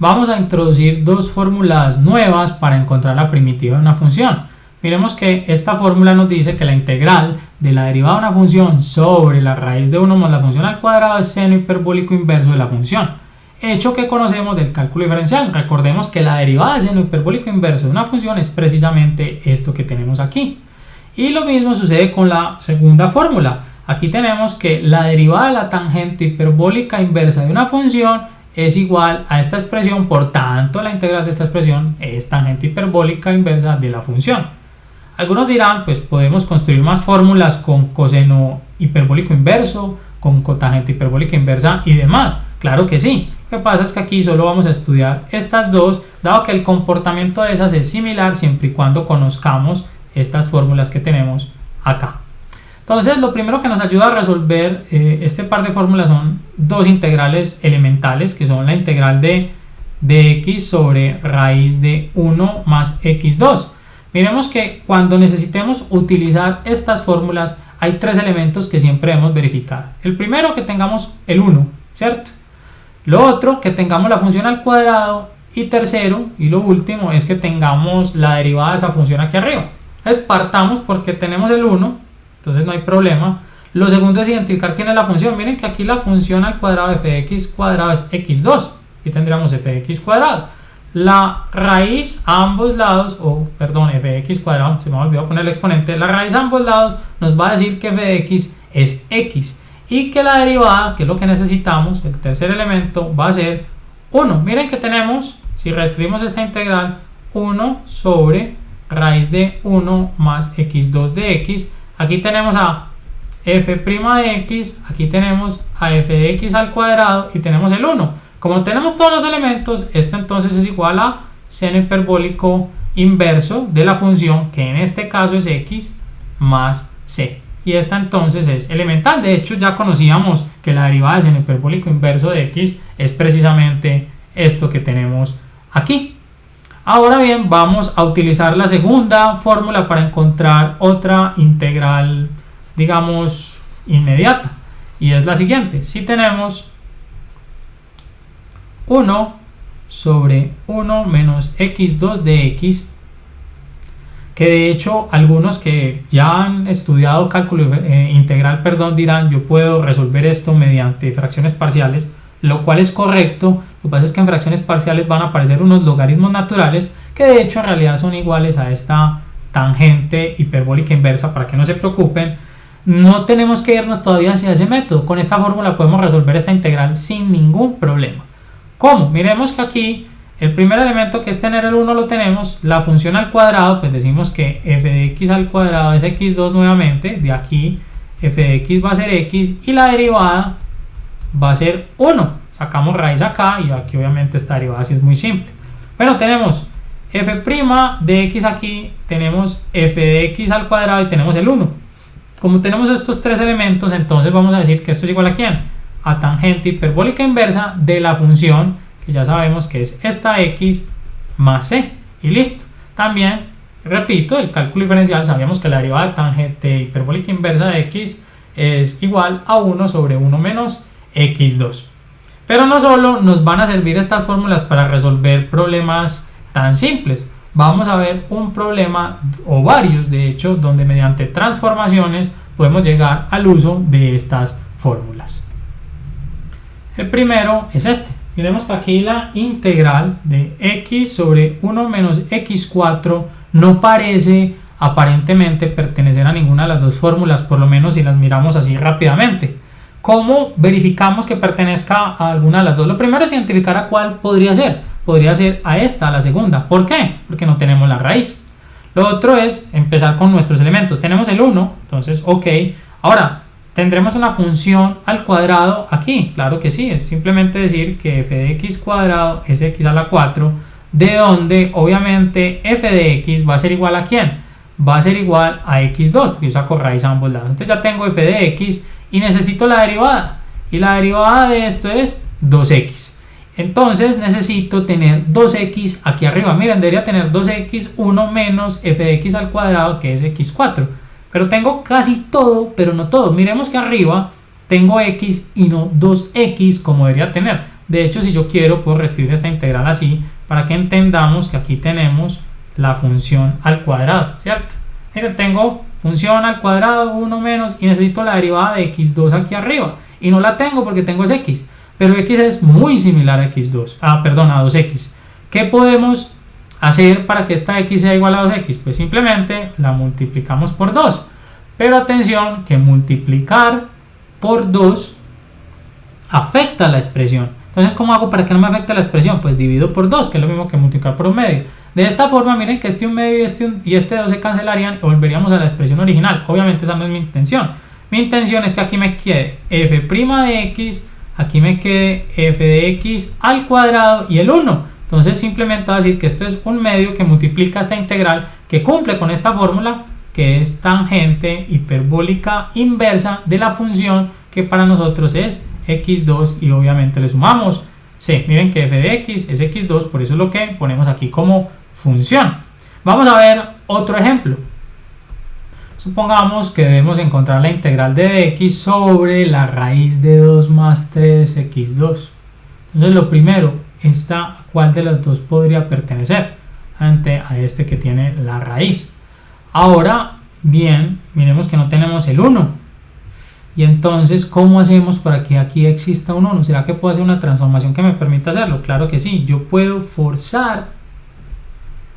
vamos a introducir dos fórmulas nuevas para encontrar la primitiva de una función. Miremos que esta fórmula nos dice que la integral de la derivada de una función sobre la raíz de 1 más la función al cuadrado es seno hiperbólico inverso de la función, hecho que conocemos del cálculo diferencial. Recordemos que la derivada de seno hiperbólico inverso de una función es precisamente esto que tenemos aquí. Y lo mismo sucede con la segunda fórmula. Aquí tenemos que la derivada de la tangente hiperbólica inversa de una función es igual a esta expresión, por tanto la integral de esta expresión es tangente hiperbólica inversa de la función. Algunos dirán, pues podemos construir más fórmulas con coseno hiperbólico inverso, con cotangente hiperbólica inversa y demás. Claro que sí. Lo que pasa es que aquí solo vamos a estudiar estas dos, dado que el comportamiento de esas es similar siempre y cuando conozcamos estas fórmulas que tenemos acá. Entonces, lo primero que nos ayuda a resolver este par de fórmulas son dos integrales elementales, que son la integral de x sobre raíz de 1 más x2. Miremos que cuando necesitemos utilizar estas fórmulas hay tres elementos que siempre debemos verificar. El primero, que tengamos el 1, ¿cierto? Lo otro, que tengamos la función al cuadrado. Y tercero, y lo último, es que tengamos la derivada de esa función aquí arriba. Entonces partamos porque tenemos el 1, entonces no hay problema. Lo segundo es identificar quién es la función. Miren que aquí la función al cuadrado de f de x cuadrado es x2 y tendríamos f de x cuadrado. La raíz a ambos lados, f de x cuadrado, se me olvidó poner el exponente, la raíz a ambos lados nos va a decir que f de x es x y que la derivada, que es lo que necesitamos, el tercer elemento, va a ser 1. Miren que tenemos, si reescribimos esta integral, 1 sobre raíz de 1 más x2 de x. Aquí tenemos a f' de x, aquí tenemos a f de x al cuadrado y tenemos el 1. Como tenemos todos los elementos, esto entonces es igual a seno hiperbólico inverso de la función, que en este caso es x más c. Y esta entonces es elemental. De hecho, ya conocíamos que la derivada de seno hiperbólico inverso de x es precisamente esto que tenemos aquí. Ahora bien, vamos a utilizar la segunda fórmula para encontrar otra integral, digamos, inmediata. Y es la siguiente. Si tenemos 1 sobre 1 menos x2 de x, que de hecho algunos que ya han estudiado cálculo integral, dirán, yo puedo resolver esto mediante fracciones parciales, lo cual es correcto. Lo que pasa es que en fracciones parciales van a aparecer unos logaritmos naturales que de hecho en realidad son iguales a esta tangente hiperbólica inversa, para que no se preocupen. No tenemos que irnos todavía hacia ese método. Con esta fórmula podemos resolver esta integral sin ningún problema. ¿Cómo? Miremos que aquí el primer elemento, que es tener el 1, lo tenemos. La función al cuadrado, pues decimos que f de x al cuadrado es x2 nuevamente. De aquí f de x va a ser x y la derivada va a ser 1. Sacamos raíz acá y aquí obviamente esta derivada así es muy simple. Bueno, tenemos f' de x aquí, tenemos f de x al cuadrado y tenemos el 1. Como tenemos estos tres elementos, entonces vamos a decir que esto es igual a ¿quién? A tangente hiperbólica inversa de la función, que ya sabemos que es esta x más c, y listo. También, repito, el cálculo diferencial, sabíamos que la derivada de tangente hiperbólica inversa de x es igual a 1 sobre 1 menos x2. Pero no solo nos van a servir estas fórmulas para resolver problemas tan simples. Vamos a ver un problema, o varios de hecho, donde mediante transformaciones podemos llegar al uso de estas fórmulas. El primero es este. Miremos que aquí la integral de x sobre 1 menos x4 no parece aparentemente pertenecer a ninguna de las dos fórmulas, por lo menos si las miramos así rápidamente. ¿Cómo verificamos que pertenezca a alguna de las dos? Lo primero es identificar a cuál podría ser. Podría ser a esta, a la segunda. ¿Por qué? Porque no tenemos la raíz. Lo otro es empezar con nuestros elementos. Tenemos el 1, entonces ok. Ahora, ¿tendremos una función al cuadrado aquí? Claro que sí, es simplemente decir que f de x cuadrado es x a la 4, de donde obviamente f de x va a ser igual a ¿quién? Va a ser igual a x2, porque yo saco raíz a ambos lados. Entonces ya tengo f de x y necesito la derivada. Y la derivada de esto es 2x. Entonces necesito tener 2x aquí arriba. Miren, debería tener 2x1 menos f de x al cuadrado, que es x4. Pero tengo casi todo, pero no todo. Miremos que arriba tengo x y no 2x como debería tener. De hecho, si yo quiero, puedo reescribir esta integral así para que entendamos que aquí tenemos la función al cuadrado, ¿cierto? Miren, tengo función al cuadrado 1 menos y necesito la derivada de x2 aquí arriba y no la tengo porque tengo ese x, pero x es muy similar a x2, a 2x. ¿Qué podemos hacer para que esta x sea igual a 2x? Pues simplemente la multiplicamos por 2, pero atención que multiplicar por 2 afecta la expresión. Entonces, ¿cómo hago para que no me afecte la expresión? Pues divido por 2, que es lo mismo que multiplicar por un medio. De esta forma, miren que este 1 medio y este 2 se cancelarían y volveríamos a la expresión original. Obviamente esa no es mi intención. Mi intención es que aquí me quede f' de x, aquí me quede f de x al cuadrado y el 1. Entonces simplemente voy a decir que esto es un medio que multiplica esta integral que cumple con esta fórmula que es tangente hiperbólica inversa de la función que para nosotros es x2 y obviamente le sumamos c. Miren que f de x es x2, por eso es lo que ponemos aquí como función. Vamos a ver otro ejemplo. Supongamos que debemos encontrar la integral de dx sobre la raíz de 2 más 3x2. Entonces lo primero, ¿cuál de las dos podría pertenecer ante a este que tiene la raíz? Ahora bien, miremos que no tenemos el 1. Y entonces, ¿cómo hacemos para que aquí exista un 1? ¿Será que puedo hacer una transformación que me permita hacerlo? Claro que sí, yo puedo forzar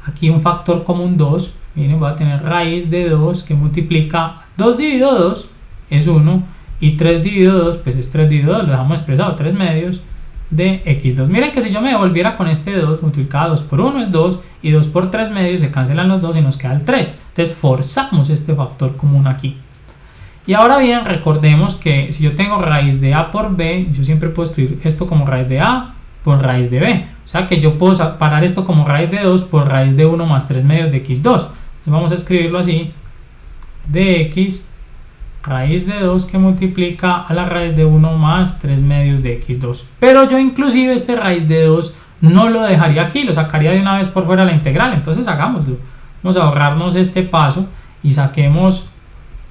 aquí un factor común 2. Miren, voy a tener raíz de 2 que multiplica 2 dividido 2 es 1 y 3 dividido 2 pues es 3 dividido 2, lo dejamos expresado, 3 medios de x2. Miren que si yo me devolviera con este 2, multiplicado 2 por 1 es 2 y 2 por 3 medios se cancelan los 2 y nos queda el 3. Entonces forzamos este factor común aquí. Y ahora bien, recordemos que si yo tengo raíz de a por b, yo siempre puedo escribir esto como raíz de a por raíz de b. O sea que yo puedo separar esto como raíz de 2 por raíz de 1 más 3 medios de x2. Entonces vamos a escribirlo así, de x raíz de 2 que multiplica a la raíz de 1 más 3 medios de x2. Pero yo inclusive este raíz de 2 no lo dejaría aquí, lo sacaría de una vez por fuera de la integral. Entonces hagámoslo. Vamos a ahorrarnos este paso y saquemos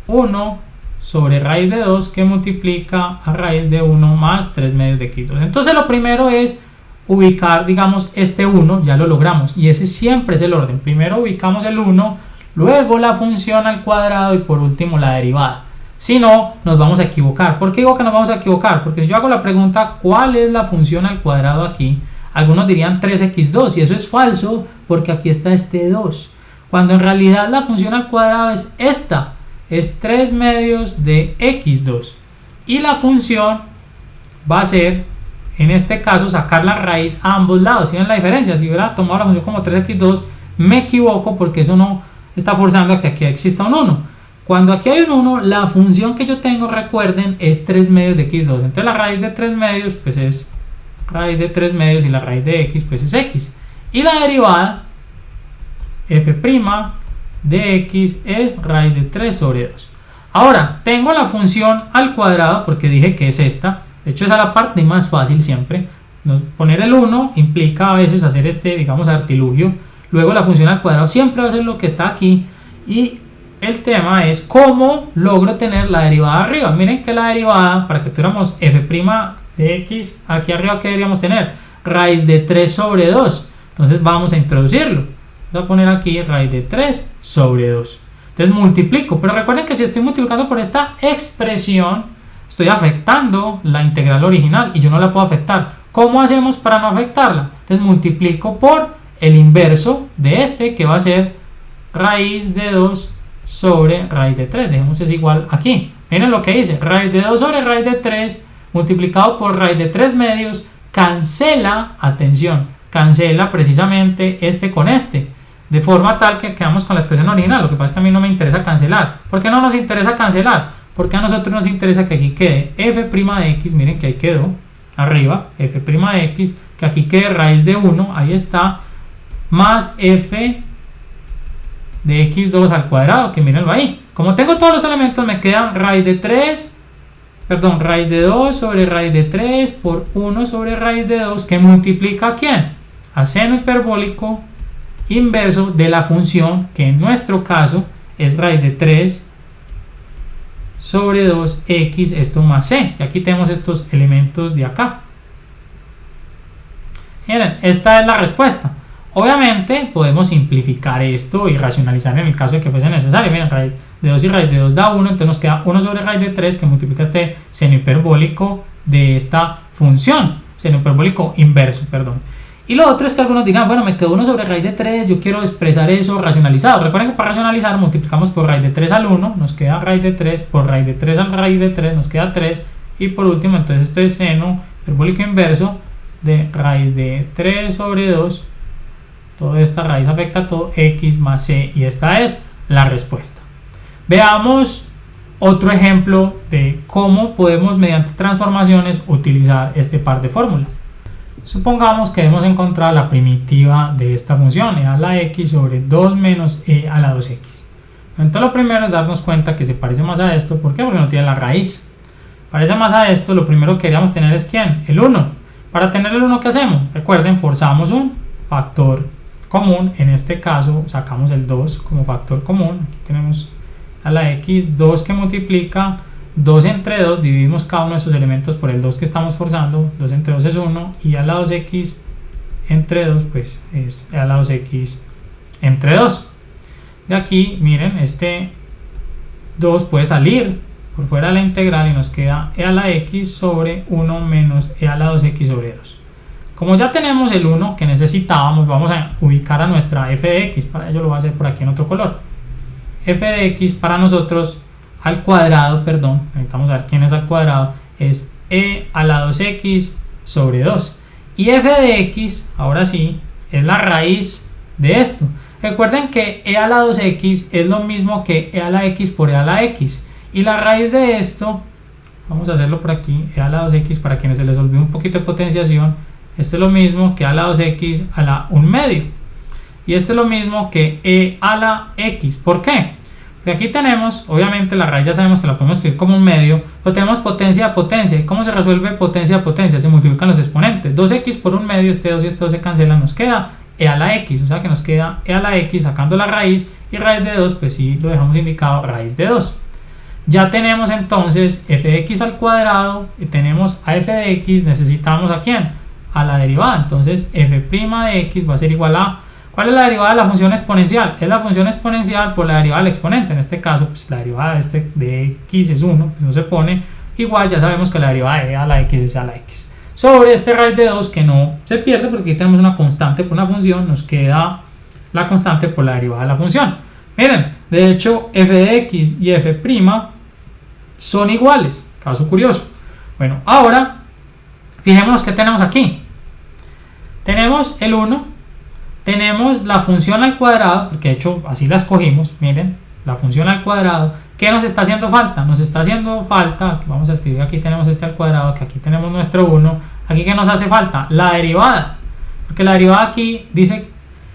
1 sobre raíz de 2 que multiplica a raíz de 1 más 3 medios de x2. Entonces lo primero es ubicar, digamos, este 1, ya lo logramos, y ese siempre es el orden. Primero ubicamos el 1, luego la función al cuadrado y por último la derivada. Si no, nos vamos a equivocar. ¿Por qué digo que nos vamos a equivocar? Porque si yo hago la pregunta, ¿cuál es la función al cuadrado aquí? Algunos dirían 3x2, y eso es falso porque aquí está este 2. Cuando en realidad la función al cuadrado es esta. Es 3 medios de x2 y la función va a ser en este caso sacar la raíz a ambos lados. ¿Sí ven la diferencia? Si hubiera tomado la función como 3x2 me equivoco porque eso no está forzando a que aquí exista un 1. Cuando aquí hay un 1, la función que yo tengo, recuerden, es 3 medios de x2. Entonces la raíz de 3 medios pues es raíz de 3 medios y la raíz de x pues es x. Y la derivada f' de x es raíz de 3 sobre 2. Ahora, tengo la función al cuadrado porque dije que es esta. De hecho, esa es la parte más fácil siempre. Poner el 1 implica a veces hacer este, digamos, artilugio. Luego la función al cuadrado siempre va a ser lo que está aquí. Y el tema es cómo logro tener la derivada arriba. Miren que la derivada, para que tuviéramos f' de x, aquí arriba, ¿qué deberíamos tener? Raíz de 3 sobre 2. Entonces vamos a introducirlo. Voy a poner aquí raíz de 3 sobre 2. Entonces multiplico, pero recuerden que si estoy multiplicando por esta expresión, estoy afectando la integral original y yo no la puedo afectar. ¿Cómo hacemos para no afectarla? Entonces multiplico por el inverso de este, que va a ser raíz de 2 sobre raíz de 3. Dejemos es igual aquí. Miren lo que dice, raíz de 2 sobre raíz de 3 multiplicado por raíz de 3 medios cancela, atención, cancela precisamente este con este. De forma tal que quedamos con la expresión original. Lo que pasa es que a mí no me interesa cancelar. ¿Por qué no nos interesa cancelar? Porque a nosotros nos interesa que aquí quede f' de x, miren que ahí quedó, arriba, f' de x, que aquí quede raíz de 1, ahí está, más f de x2 al cuadrado, que mírenlo ahí. Como tengo todos los elementos, me quedan raíz de 2 sobre raíz de 3 por 1 sobre raíz de 2, que multiplica ¿a quién? A seno hiperbólico inverso de la función que en nuestro caso es raíz de 3 sobre 2x, esto más c. Y aquí tenemos estos elementos de acá. Miren, esta es la respuesta. Obviamente podemos simplificar esto y racionalizar en el caso de que fuese necesario. Miren, raíz de 2 y raíz de 2 da 1, entonces nos queda 1 sobre raíz de 3 que multiplica este seno hiperbólico de esta función, seno hiperbólico inverso, perdón. Y lo otro es que algunos dirán, bueno, me quedó 1 sobre raíz de 3, yo quiero expresar eso racionalizado. Recuerden que para racionalizar multiplicamos por raíz de 3 al 1, nos queda raíz de 3, por raíz de 3 al raíz de 3, nos queda 3, y por último, entonces este es seno hiperbólico inverso de raíz de 3 sobre 2, toda esta raíz afecta a todo, x más c, y esta es la respuesta. Veamos otro ejemplo de cómo podemos mediante transformaciones utilizar este par de fórmulas. Supongamos que hemos encontrado la primitiva de esta función, e a la x sobre 2 menos e a la 2x. Entonces lo primero es darnos cuenta que se parece más a esto. ¿Por qué? Porque no tiene la raíz. Parece más a esto, lo primero que queríamos tener es ¿quién? El 1. Para tener el 1, ¿qué hacemos? Recuerden, forzamos un factor común. En este caso sacamos el 2 como factor común. Aquí tenemos a la x, 2 que multiplica 2 entre 2, dividimos cada uno de esos elementos por el 2 que estamos forzando, 2 entre 2 es 1, y a la 2x entre 2 pues es a la 2x entre 2. De aquí, miren, este 2 puede salir por fuera de la integral y nos queda e a la x sobre 1 menos e a la 2x sobre 2. Como ya tenemos el 1 que necesitábamos, vamos a ubicar a nuestra f de x, para ello lo voy a hacer por aquí en otro color. F de x para nosotros al cuadrado, perdón, necesitamos saber quién es al cuadrado, es e a la 2x sobre 2. Y f de x, ahora sí, es la raíz de esto. Recuerden que e a la 2x es lo mismo que e a la x por e a la x. Y la raíz de esto, vamos a hacerlo por aquí, e a la 2x para quienes se les olvide un poquito de potenciación, esto es lo mismo que a la 2x a la 1 medio. Y esto es lo mismo que e a la x. ¿Por qué? Porque aquí tenemos, obviamente la raíz ya sabemos que la podemos escribir como 1 medio, pero tenemos potencia a potencia. ¿Y cómo se resuelve potencia a potencia? Se multiplican los exponentes. 2x por 1 medio, este 2 y este 2 se cancelan, nos queda e a la x. O sea que nos queda e a la x sacando la raíz, y raíz de 2, pues sí lo dejamos indicado, raíz de 2. Ya tenemos entonces f de x al cuadrado, y tenemos a f de x, necesitamos ¿a quién? A la derivada. Entonces f' de x va a ser igual a... ¿Cuál es la derivada de la función exponencial? Es la función exponencial por la derivada del exponente. En este caso, pues la derivada de x es 1, pues no se pone. Igual ya sabemos que la derivada de e a la x es a la x. Sobre este raíz de 2 que no se pierde porque aquí tenemos una constante por una función, nos queda la constante por la derivada de la función. Miren, de hecho f de x y f' son iguales. Caso curioso. Bueno, ahora fijémonos que tenemos aquí. Tenemos el 1. Tenemos la función al cuadrado, porque de hecho así la escogimos, miren, la función al cuadrado. ¿Qué nos está haciendo falta? Nos está haciendo falta, vamos a escribir aquí tenemos este al cuadrado, que aquí tenemos nuestro 1. Aquí ¿qué nos hace falta? La derivada, porque la derivada aquí dice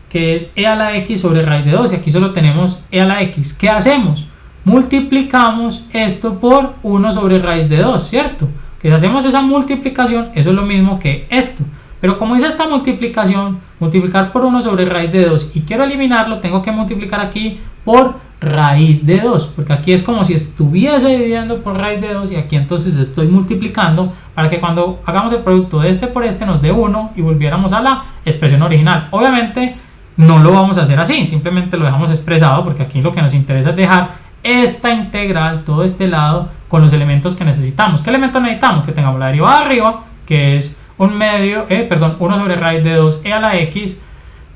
que es e a la x sobre raíz de 2, y aquí solo tenemos e a la x. ¿Qué hacemos? Multiplicamos esto por 1 sobre raíz de 2, ¿cierto? Que si hacemos esa multiplicación, eso es lo mismo que esto. Pero como hice esta multiplicación, multiplicar por 1 sobre raíz de 2 y quiero eliminarlo, tengo que multiplicar aquí por raíz de 2, porque aquí es como si estuviese dividiendo por raíz de 2, y aquí entonces estoy multiplicando para que cuando hagamos el producto de este por este nos dé 1 y volviéramos a la expresión original. Obviamente no lo vamos a hacer así, simplemente lo dejamos expresado porque aquí lo que nos interesa es dejar esta integral, todo este lado, con los elementos que necesitamos. ¿Qué elementos necesitamos? Que tengamos la derivada de arriba, que es 1 sobre raíz de 2 e a la x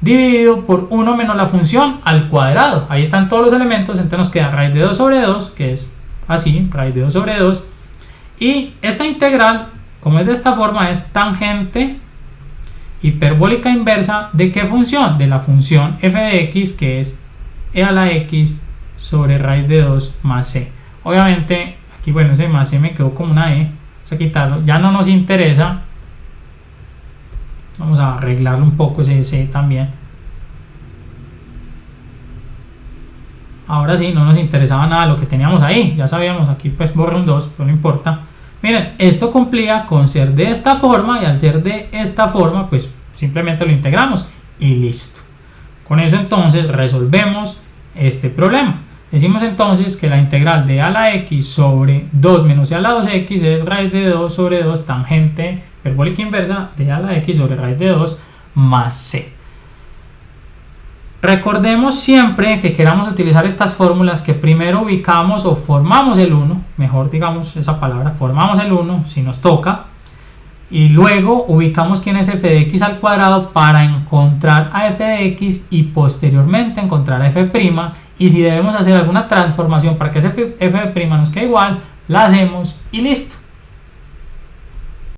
dividido por 1 menos la función al cuadrado. Ahí están todos los elementos, entonces nos queda raíz de 2 sobre 2, que es así, raíz de 2 sobre 2. Y esta integral, como es de esta forma, es tangente hiperbólica inversa ¿de qué función? De la función f de x, que es e a la x sobre raíz de 2 más c. Obviamente, aquí bueno, ese más c me quedó como una e, vamos a quitarlo, ya no nos interesa. Vamos a arreglarlo un poco ese C también. Ahora sí, no nos interesaba nada lo que teníamos ahí. Ya sabíamos, aquí pues borra un 2, pero no importa. Miren, esto cumplía con ser de esta forma, y al ser de esta forma, pues simplemente lo integramos y listo. Con eso entonces resolvemos este problema. Decimos entonces que la integral de a la x sobre 2 menos e a la 2x es raíz de 2 sobre 2 tangente hiperbólica inversa de a la x sobre raíz de 2 más c. Recordemos siempre que queramos utilizar estas fórmulas que primero ubicamos o formamos el 1, mejor digamos esa palabra, formamos el 1 si nos toca, y luego ubicamos quién es f de x al cuadrado para encontrar a f de x y posteriormente encontrar a f', y si debemos hacer alguna transformación para que ese f' nos quede igual, la hacemos y listo.